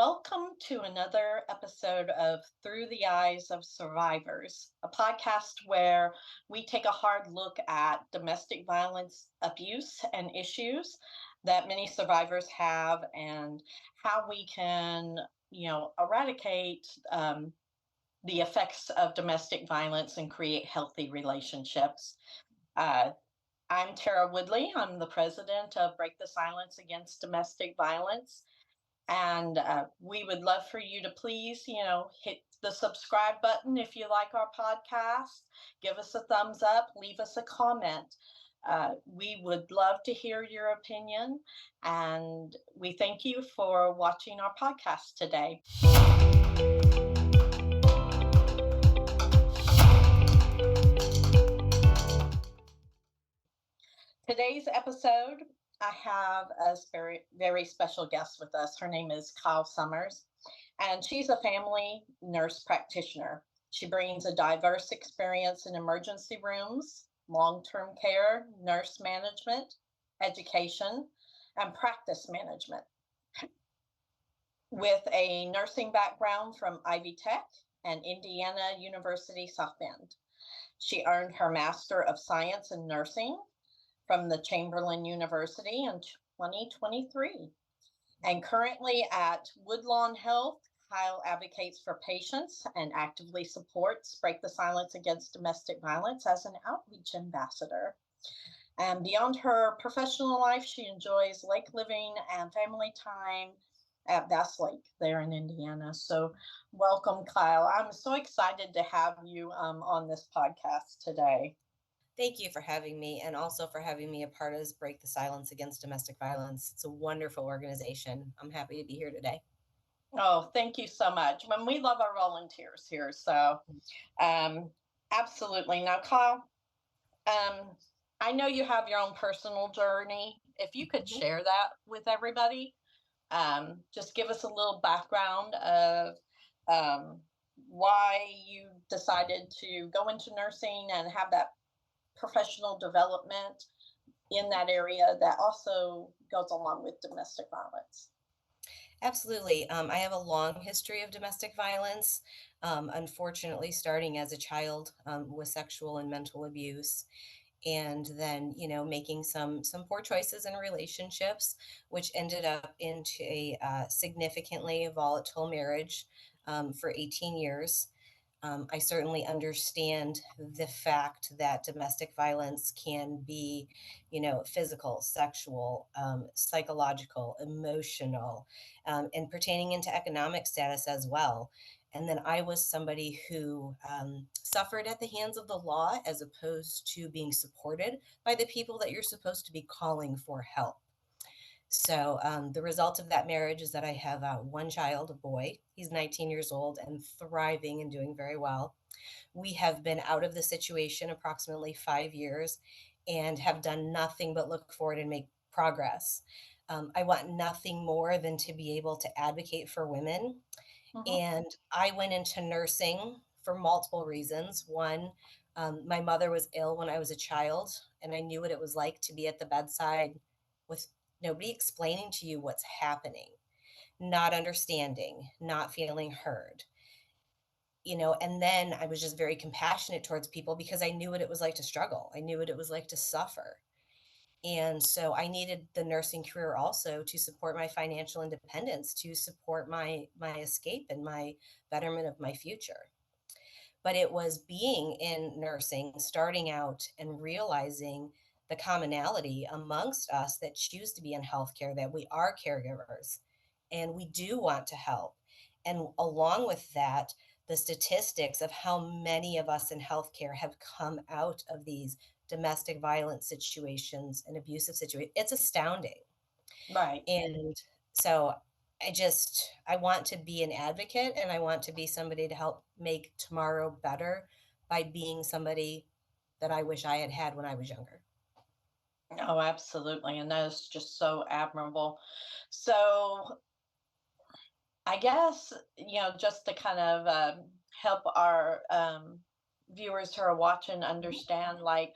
Welcome to another episode of Through the Eyes of Survivors, a podcast where we take a hard look at domestic violence, abuse, and issues that many survivors have, and how we can, eradicate the effects of domestic violence and create healthy relationships. Uh, I'm Tara Woodlee. I'm the president of Break the Silence Against Domestic Violence. And we would love for you to please, hit the subscribe button if you like our podcast. Give us a thumbs up, leave us a comment. We would love to hear your opinion. And we thank you for watching our podcast today. Today's episode, I have a very, very special guest with us. Her name is Kyle Summers, and she's a family nurse practitioner. She brings a diverse experience in emergency rooms, long-term care, nurse management, education, and practice management. With a nursing background from Ivy Tech and Indiana University South Bend. She earned her Master of Science in Nursing from the Chamberlain University in 2023. And currently at Woodlawn Health, Kyle advocates for patients and actively supports Break the Silence Against Domestic Violence as an outreach ambassador. And beyond her professional life, she enjoys lake living and family time at Bass Lake there in Indiana. So welcome, Kyle. I'm so excited to have you on this podcast today. Thank you for having me, and also for having me a part of Break the Silence Against Domestic Violence. It's a wonderful organization. I'm happy to be here today. Oh, thank you so much. When we love our volunteers here, so absolutely. Now, Kyle, I know you have your own personal journey. If you could share that with everybody, just give us a little background of why you decided to go into nursing and have that professional development in that area that also goes along with domestic violence. Absolutely. I have a long history of domestic violence, unfortunately, starting as a child with sexual and mental abuse. And then, making some poor choices in relationships, which ended up into a significantly volatile marriage for 18 years. I certainly understand the fact that domestic violence can be, physical, sexual, psychological, emotional, and pertaining into economic status as well. And then I was somebody who suffered at the hands of the law as opposed to being supported by the people that you're supposed to be calling for help. So the result of that marriage is that I have one child, a boy. He's 19 years old and thriving and doing very well. We have been out of the situation approximately 5 years and have done nothing but look forward and make progress. I want nothing more than to be able to advocate for women. And I went into nursing for multiple reasons. One, my mother was ill when I was a child, and I knew what it was like to be at the bedside with nobody explaining to you what's happening, not understanding, not feeling heard. And then I was just very compassionate towards people because I knew what it was like to struggle. I knew what it was like to suffer. And so I needed the nursing career also to support my financial independence, to support my escape and my betterment of my future. But it was being in nursing, starting out and realizing the commonality amongst us that choose to be in healthcare, that we are caregivers and we do want to help. And along with that, the statistics of how many of us in healthcare have come out of these domestic violence situations and abusive situations, it's astounding. Right. And so I want to be an advocate, and I want to be somebody to help make tomorrow better by being somebody that I wish I had had when I was younger. Oh, absolutely. And that is just so admirable. So I guess, just to kind of help our viewers who are watching understand, like,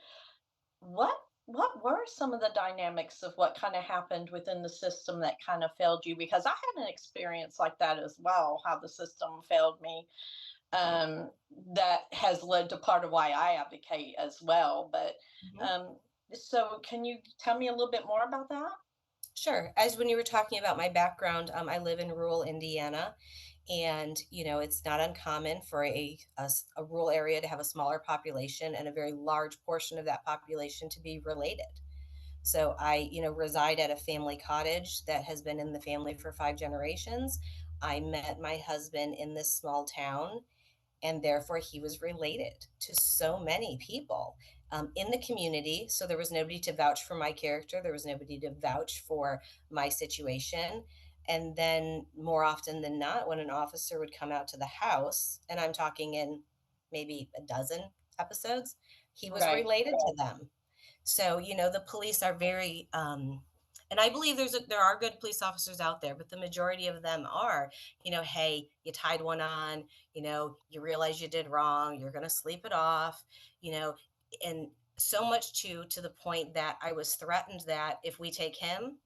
what what were some of the dynamics of what kind of happened within the system that kind of failed you? Because I had an experience like that as well, how the system failed me. That has led to part of why I advocate as well. But Mhm. um, so, can you tell me a little bit more about that? Sure. As when you were talking about my background, I live in rural Indiana, and it's not uncommon for a rural area to have a smaller population and a very large portion of that population to be related. So I, reside at a family cottage that has been in the family for 5 generations. I met my husband in this small town, and therefore he was related to so many people in the community. So there was nobody to vouch for my character, there was nobody to vouch for my situation. And then, more often than not, when an officer would come out to the house, and I'm talking in maybe a dozen episodes, he was Right. related to them. So, the police are very, and I believe there are good police officers out there, but the majority of them are, hey, you tied one on, you realize you did wrong, you're going to sleep it off, you know, and so much to the point that I was threatened that if we take him,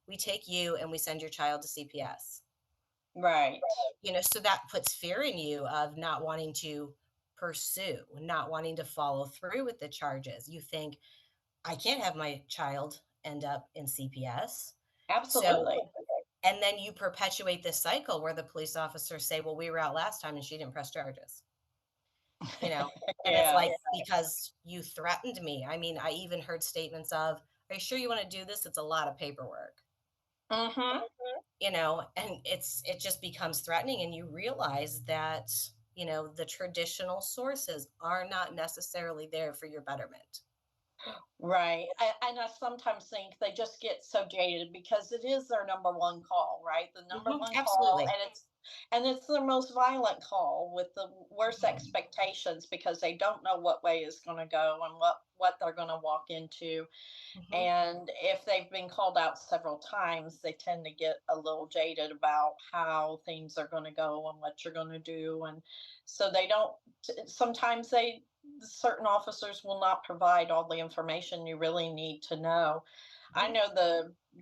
we take you and we send your child to CPS. Right. So that puts fear in you of not wanting to pursue, not wanting to follow through with the charges. You think, I can't have my child end up in CPS. So, Absolutely. and then you perpetuate this cycle where the police officers say, well, we were out last time and she didn't press charges, you know? And it's Yeah. like, because you threatened me. I mean, I even heard statements of, are you sure you want to do this? It's a lot of paperwork, Mm-hmm. and it just becomes threatening. And you realize that, the traditional sources are not necessarily there for your betterment. Right. And I sometimes think they just get so jaded because it is their number one call, right? The number one call, Absolutely. and it's their most violent call with the worst expectations because they don't know what way is going to go and what they're going to walk into. Hmm. And if they've been called out several times, they tend to get a little jaded about how things are going to go and what you're going to do. And so they don't, sometimes certain officers will not provide all the information you really need to know. I Hmm. know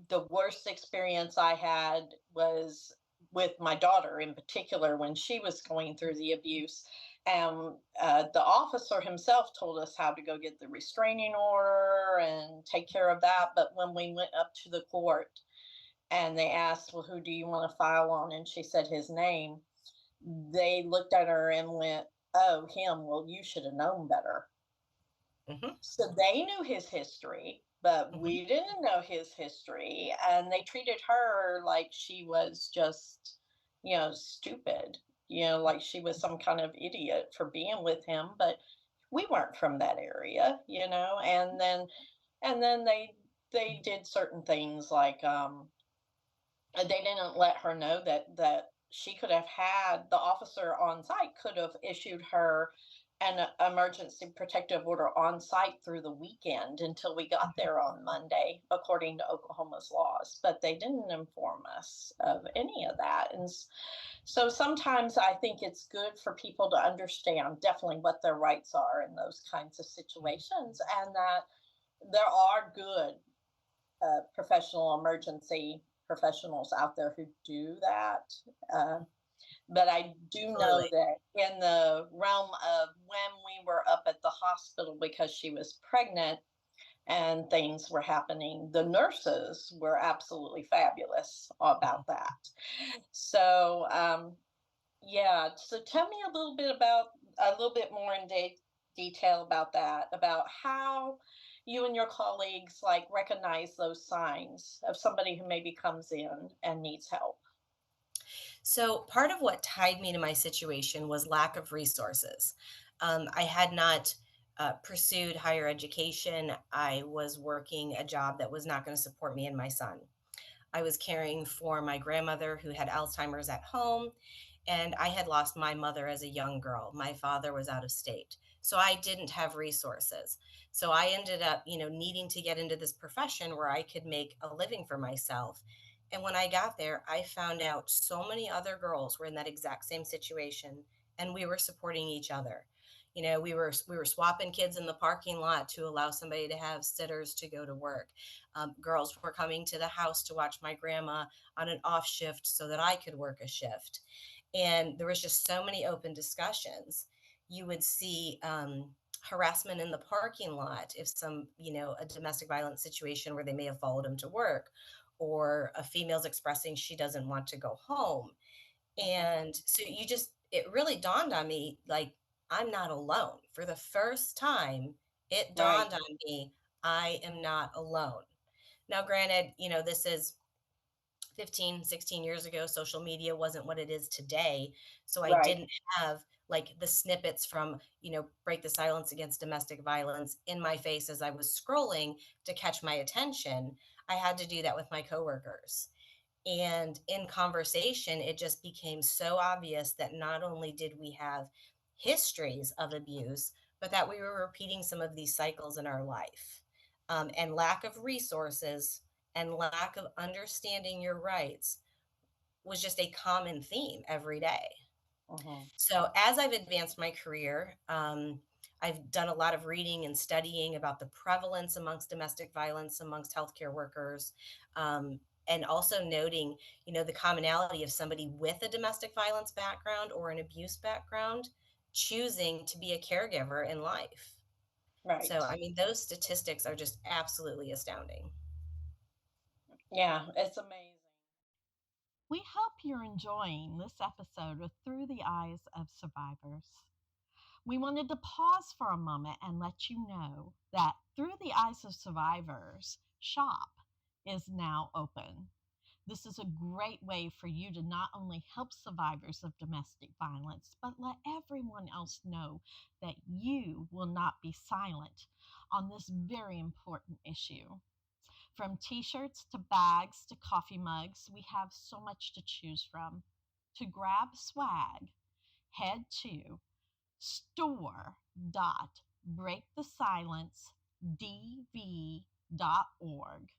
the worst experience I had was with my daughter in particular when she was going through the abuse. And the officer himself told us how to go get the restraining order and take care of that. But when we went up to the court and they asked, well, who do you want to file on? And she said his name. They looked at her and went, oh, him. Well, you should have known better. Hmm. So they knew his history, but Hmm. we didn't know his history. And they treated her like she was just, stupid, like she was some kind of idiot for being with him. But we weren't from that area, and then they did certain things like they didn't let her know that she could have had the officer on site could have issued her an emergency protective order on site through the weekend until we got there on Monday, according to Oklahoma's laws. But they didn't inform us of any of that. And so sometimes I think it's good for people to understand definitely what their rights are in those kinds of situations, and that there are good professional emergency professionals out there who do that. Uh, but I do know Absolutely. that in the realm of when we were up at the hospital because she was pregnant and things were happening, the nurses were absolutely fabulous about that. So, yeah. So tell me a little bit more in detail about that, about how you and your colleagues like recognize those signs of somebody who maybe comes in and needs help. So, part of what tied me to my situation was lack of resources. I had not pursued higher education. I was working a job that was not going to support me and my son. I was caring for my grandmother who had Alzheimer's at home, and I had lost my mother as a young girl. My father was out of state. So I didn't have resources. So I ended up, needing to get into this profession where I could make a living for myself. And when I got there, I found out so many other girls were in that exact same situation, and we were supporting each other. We were swapping kids in the parking lot to allow somebody to have sitters to go to work. Girls were coming to the house to watch my grandma on an off shift so that I could work a shift. And there was just so many open discussions. You would see harassment in the parking lot if a domestic violence situation where they may have followed him to work, or a female's expressing she doesn't want to go home. Mhm. And so it really dawned on me, like, I'm not alone. For the first time, it Right, dawned on me, I am not alone. Now, granted, this is 15, 16 years ago. Social media wasn't what it is today. So I right. didn't have like the snippets from, Break the Silence Against Domestic Violence in my face as I was scrolling to catch my attention. I had to do that with my coworkers. And in conversation, it just became so obvious that not only did we have histories of abuse, but that we were repeating some of these cycles in our life. And lack of resources and lack of understanding your rights was just a common theme every day. Mhm. So as I've advanced my career, I've done a lot of reading and studying about the prevalence amongst domestic violence amongst healthcare workers, and also noting, the commonality of somebody with a domestic violence background or an abuse background choosing to be a caregiver in life. So, Right. I mean, those statistics are just absolutely astounding. Yeah, it's amazing. We hope you're enjoying this episode of Through the Eyes of Survivors. We wanted to pause for a moment and let you know that Through the Eyes of Survivors shop is now open. This is a great way for you to not only help survivors of domestic violence, but let everyone else know that you will not be silent on this very important issue. From t shirts to bags to coffee mugs, we have so much to choose from. To grab swag, head to store.breakthesilencedv.org.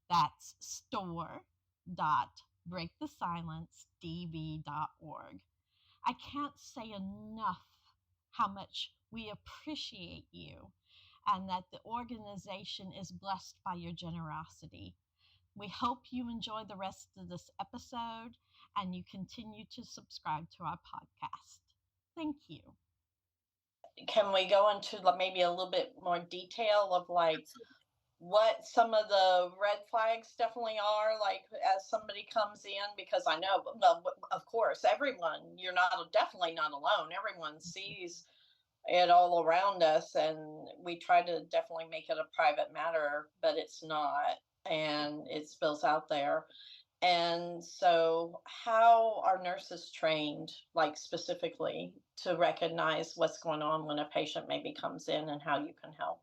That's store.breakthesilencedv.org. I can't say enough how much we appreciate you and that the organization is blessed by your generosity. We hope you enjoy the rest of this episode and you continue to subscribe to our podcast. Thank you. Can we go into maybe a little bit more detail of like what some of the red flags definitely are, like as somebody comes in? Because I know, well, of course, everyone, you're not definitely not alone. Everyone sees it all around us, and we try to definitely make it a private matter, but it's not, and it spills out there. And so, how are nurses trained, like specifically, to recognize what's going on when a patient maybe comes in and how you can help?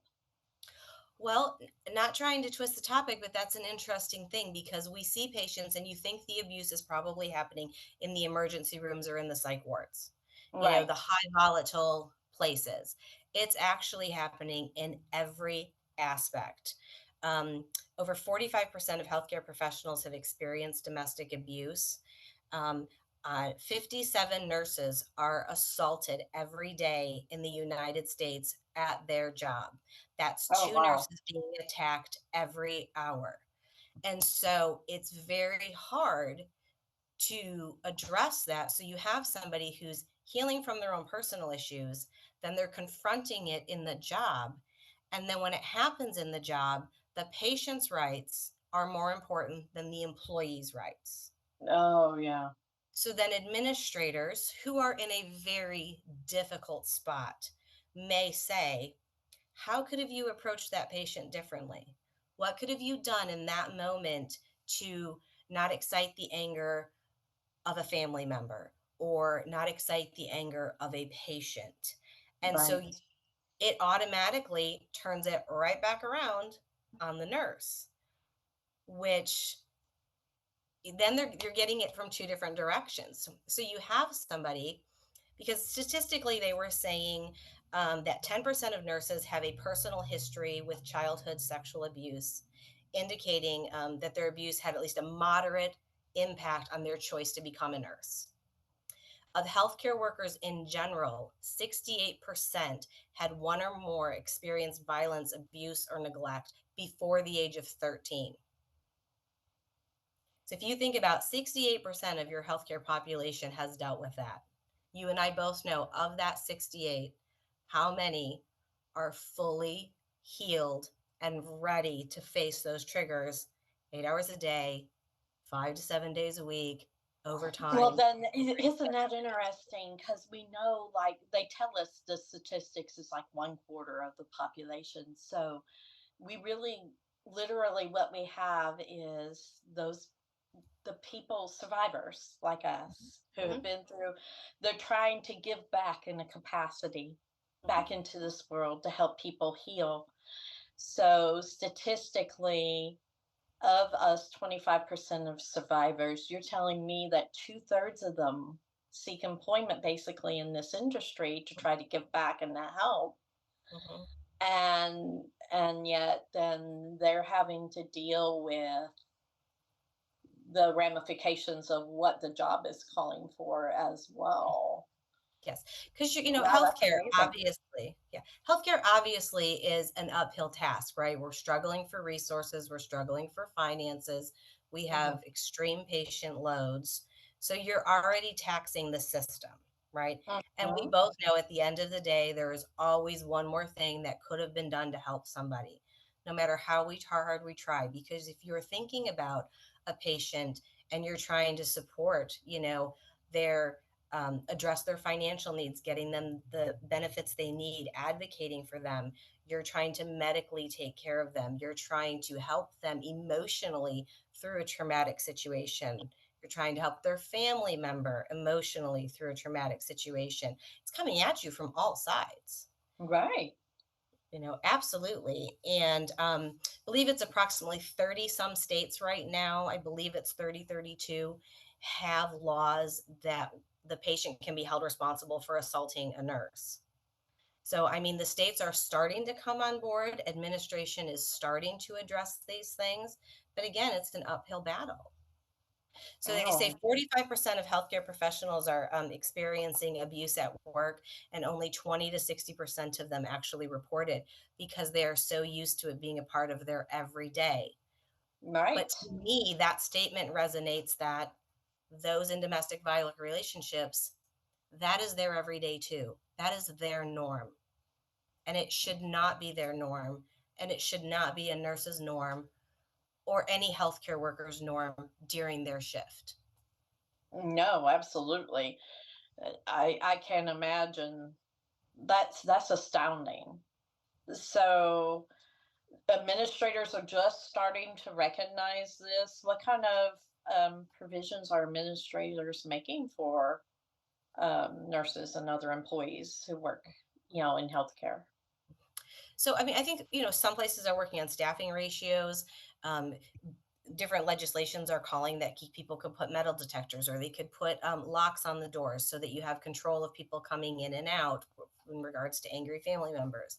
Well, not trying to twist the topic, but that's an interesting thing because we see patients and you think the abuse is probably happening in the emergency rooms or in the psych wards, the Right. high volatile places. It's actually happening in every aspect. Um, Over 45% of healthcare professionals have experienced domestic abuse. Um, 57 nurses are assaulted every day in the United States at their job. That's Oh, two wow. nurses being attacked every hour. And so it's very hard to address that. So you have somebody who's healing from their own personal issues, then they're confronting it in the job. And then when it happens in the job, the patient's rights are more important than the employee's rights. Oh, yeah. So then administrators who are in a very difficult spot may say, how could have you approached that patient differently? What could have you done in that moment to not excite the anger of a family member or not excite the anger of a patient? And so Right. it automatically turns it right back around on the nurse, which then you're getting it from two different directions. So you have somebody, because statistically they were saying that 10% of nurses have a personal history with childhood sexual abuse, indicating that their abuse had at least a moderate impact on their choice to become a nurse. Of healthcare workers in general, 68% had one or more experienced violence, abuse, or neglect before the age of 13. So if you think about 68% of your healthcare population has dealt with that. You and I both know of that 68, how many are fully healed and ready to face those triggers 8 hours a day, 5 to 7 days a week, over Well, time. then, isn't that interesting? Because we know, like, they tell us the statistics is like one quarter of the population. So we really, literally, what we have is the people, survivors like us, who have Mhm, been through, they're trying to give back in a capacity mhm. back into this world to help people heal. So statistically, of us 25% of survivors, you're telling me that two-thirds of them seek employment basically in this industry to try to give back and to help. Mhm. And yet then they're having to deal with the ramifications of what the job is calling for as well. Yes, because Wow, that's healthcare amazing. obviously, yeah, healthcare obviously is an uphill task, right? We're struggling for resources, we're struggling for finances, we Mhm. have extreme patient loads, so you're already taxing the system, right? And we Mhm. both know at the end of the day, there is always one more thing that could have been done to help somebody, no matter how hard we try. Because if you're thinking about a patient and you're trying to support, their address their financial needs, getting them the benefits they need, advocating for them. You're trying to medically take care of them. You're trying to help them emotionally through a traumatic situation. You're trying to help their family member emotionally through a traumatic situation. It's coming at you from all sides. Right. Absolutely. And I believe it's approximately 30 some states right now. I believe it's 32 have laws that the patient can be held responsible for assaulting a nurse. So, I mean, the states are starting to come on board. Administration is starting to address these things. But again, it's an uphill battle. So they say Oh, 45% of healthcare professionals are experiencing abuse at work, and only 20 to 60% of them actually report it because they are so used to it being a part of their everyday. But right. to me, that statement resonates that those in domestic violent relationships, that is their everyday too. That is their norm. And it should not be their norm. And it should not be a nurse's norm or any healthcare worker's norm during their shift. No, absolutely. I can't imagine. That's astounding. So administrators are just starting to recognize this. What kind of provisions are administrators making for nurses and other employees who work, in healthcare? So, I mean, I think, some places are working on staffing ratios. Um, Different legislations are calling that people could put metal detectors, or they could put locks on the doors so that you have control of people coming in and out in regards to angry family members.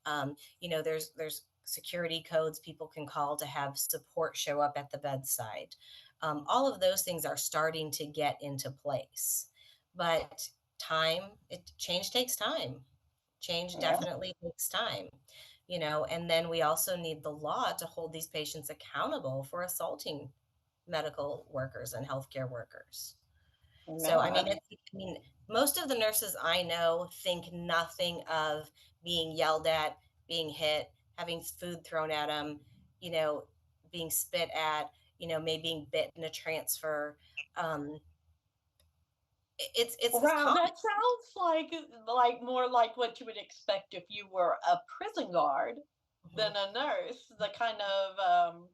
There's security codes people can call to have support show up at the bedside. All of those things are starting to get into place, but change takes time. Change Yeah. definitely takes time, and then we also need the law to hold these patients accountable for assaulting medical workers and healthcare workers. So, No. I mean, most of the nurses I know think nothing of being yelled at, being hit, having food thrown at them, you know, being spit at, maybe being bit in a transfer. Um, it's Wow, common. that sounds like more like what you would expect if you were a prison guard than Mhm. a nurse. The kind of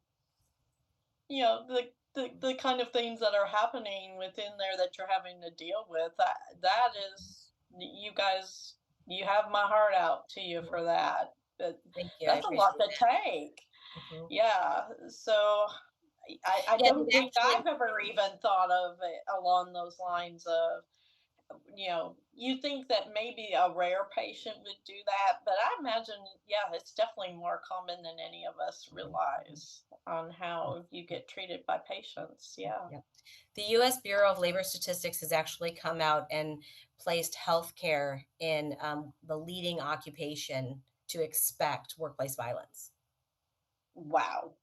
the kind of things that are happening within there that you're having to deal with. That is, you guys, you have my heart out to you for that. But Thank you. I that's a lot appreciate to take. that. Mhm. Yeah. So I Yeah, and don't think actually, I've ever even thought of it along those lines of, you think that maybe a rare patient would do that, but I imagine, yeah, it's definitely more common than any of us Mhm, mhm. realize on Yeah, how you get treated by patients. Yeah. yeah. The US Bureau of Labor Statistics has actually come out and placed healthcare in the leading occupation to expect workplace violence. Wow.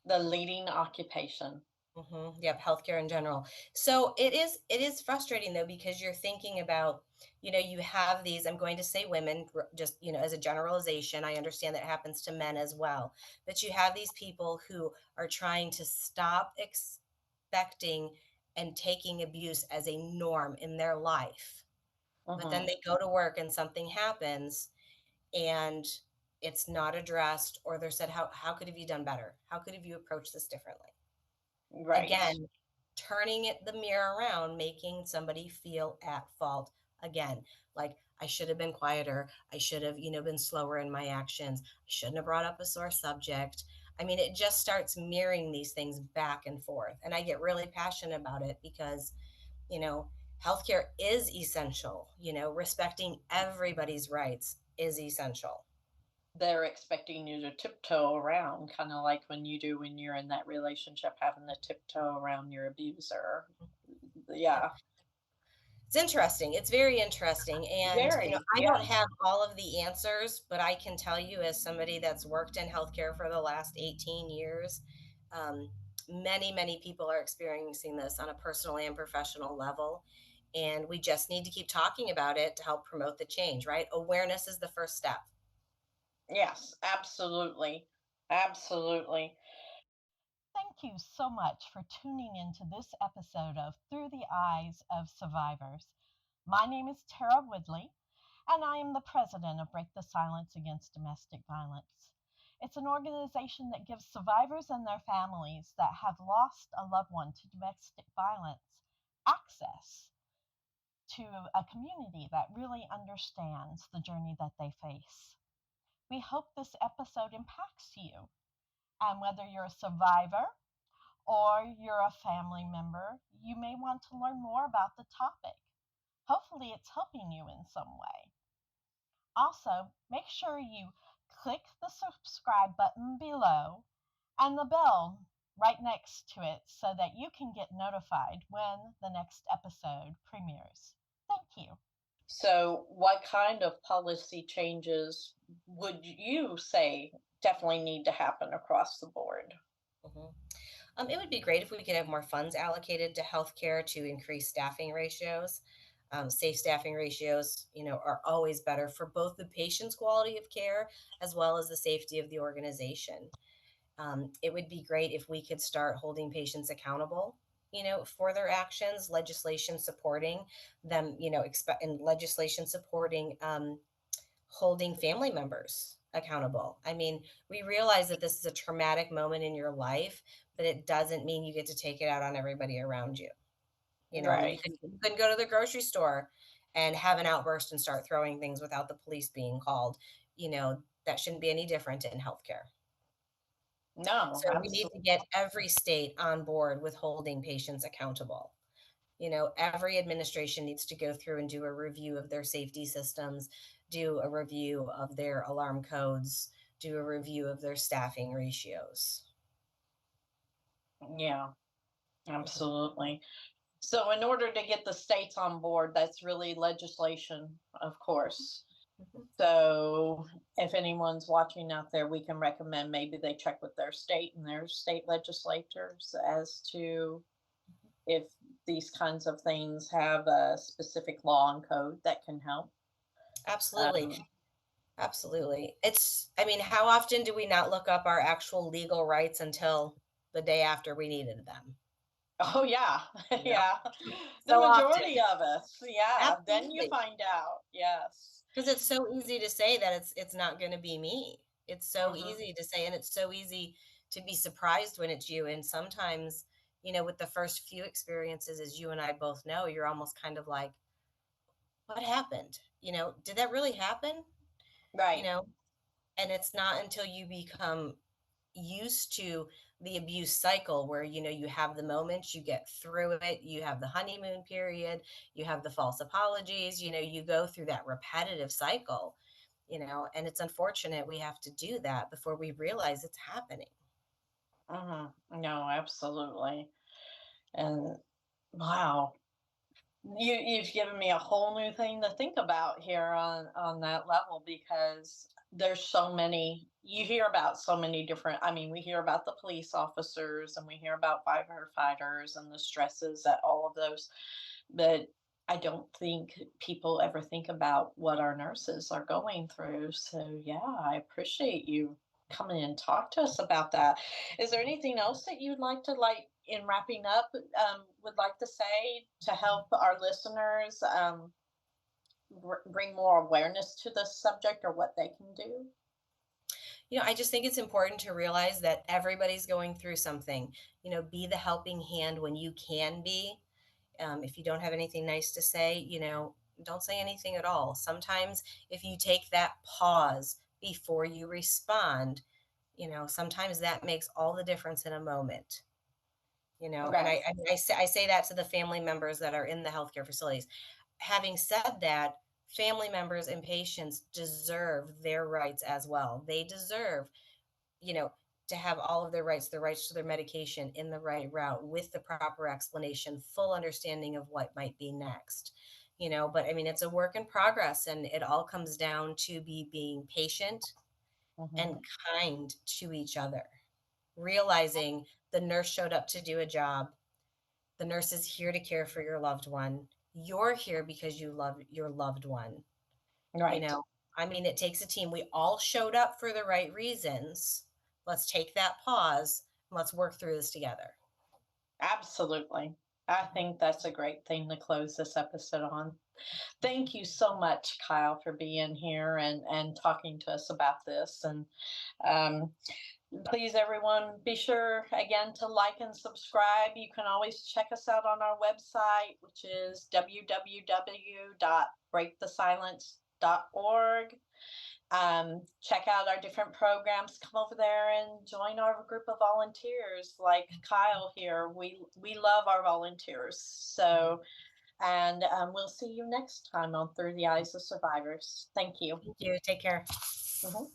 The leading occupation. Yep, healthcare in general. So it is frustrating though because you're thinking about, you have these. I'm going to say women, just as a generalization. I understand that it happens to men as well, but you have these people who are trying to stop expecting and taking abuse as a norm in their life. But then Hmm. they go to work and something happens and it's not addressed, or they're said, how could have you done better? How could have you approached this differently? Right. Again, turning the mirror around, making somebody feel at fault again. Like, I should have been quieter. I should have, been slower in my actions. I shouldn't have brought up a sore subject. I mean, it just starts mirroring these things back and forth. And I get really passionate about it because, you know, healthcare is essential. Respecting everybody's rights is essential. They're expecting you to tiptoe around, kind of like when you do when you're in that relationship, having to tiptoe around your abuser. Yep. Yeah. It's interesting. It's very interesting. And, Very. I don't Yes. have all of the answers, but I can tell you, as somebody that's worked in healthcare for the last 18 years, um, many, many people are experiencing this on a personal and professional level. And we just need to keep talking about it to help promote the change, right? Awareness is the first step. Yes, absolutely. Absolutely. Thank you so much for tuning into this episode of Through the Eyes of Survivors. My name is Tara Woodley, and I am the president of Break the Silence Against Domestic Violence. It's an organization that gives survivors and their families that have lost a loved one to domestic violence access to a community that really understands the journey that they face. We hope this episode impacts you. And whether you're a survivor or you're a family member, you may want to learn more about the topic. Hopefully, it's helping you in some way. Also, make sure you click the subscribe button below and the bell right next to it so that you can get notified when the next episode premieres. Thank you. So, what kind of policy changes would you say definitely need to happen across the board? Mhm. It would be great if we could have more funds allocated to healthcare to increase staffing ratios. Safe staffing ratios, are always better for both the patient's quality of care as well as the safety of the organization. It would be great if we could start holding patients accountable, for their actions, legislation supporting them, and legislation supporting holding family members accountable. I mean, we realize that this is a traumatic moment in your life, but it doesn't mean you get to take it out on everybody around you. I mean, you Right. couldn't go to the grocery store and have an outburst and start throwing things without the police being called. That shouldn't be any different in healthcare. No, So we need to absolutely. get every state on board with holding patients accountable. Every administration needs to go through and do a review of their safety systems, do a review of their alarm codes, do a review of their staffing ratios. Yeah, Mhm, absolutely. So, in order to get the states on board, that's really legislation, of course. mhm. So, if anyone's watching out there, we can recommend maybe they check with their state and their state legislatures as to if these kinds of things have a specific law and code that can help. Absolutely. Um, Absolutely. I mean, how often do we not look up our actual legal rights until the day after we needed them? oh, yeah. You know, Yeah. The so often. majority of us. Yeah. Then you Absolutely. find out. Yes. 'Cause it's so easy to say that it's not gonna be me. It's so Hmm. easy to say, and it's so easy to be surprised when it's you, and sometimes, with the first few experiences, as you and I both know, you're almost kind of like, "What happened?" "Did that really happen?" You Right. know? And it's not until you become used to the abuse cycle where, you have the moments, you get through it, you have the honeymoon period, you have the false apologies, you go through that repetitive cycle, and it's unfortunate we have to do that before we realize it's happening. No, absolutely. And wow, you've given me a whole new thing to think about here on that level, because there's so many, you hear about so many different, I mean, we hear about the police officers and we hear about firefighters and the stresses that all of those, but I don't think people ever think about what our nurses are going through. So yeah, I appreciate you coming and talk to us about that. Is there anything else that you'd like to, like, in wrapping up, would like to say to help our listeners, bring more awareness to this subject, or what they can do? I just think it's important to realize that everybody's going through something. Be the helping hand when you can be. If you don't have anything nice to say, don't say anything at all. Sometimes if you take that pause before you respond, sometimes that makes all the difference in a moment. And Right. I say that to the family members that are in the healthcare facilities. Having said that, family members and patients deserve their rights as well. They deserve, you know, to have all of their rights to their medication in the right route with the proper explanation, full understanding of what might be next. But I mean, it's a work in progress, and it all comes down to being patient and Hmm. kind to each other, realizing the nurse showed up to do a job. The nurse is here to care for your loved one. You're here because you love your loved one. You Right. know, I mean, it takes a team. We all showed up for the right reasons. Let's take that pause. And let's work through this together. Absolutely. I think that's a great thing to close this episode on. Thank you so much, Kyle, for being here and talking to us about this. And um, please, everyone, be sure again to like and subscribe. You can always check us out on our website, which is www.breakthesilence.org. Check out our different programs. Come over there and join our group of volunteers, like Kyle here. We love our volunteers. So, and we'll see you next time on Through the Eyes of Survivors. Thank you. Thank you. Take care. Mhm.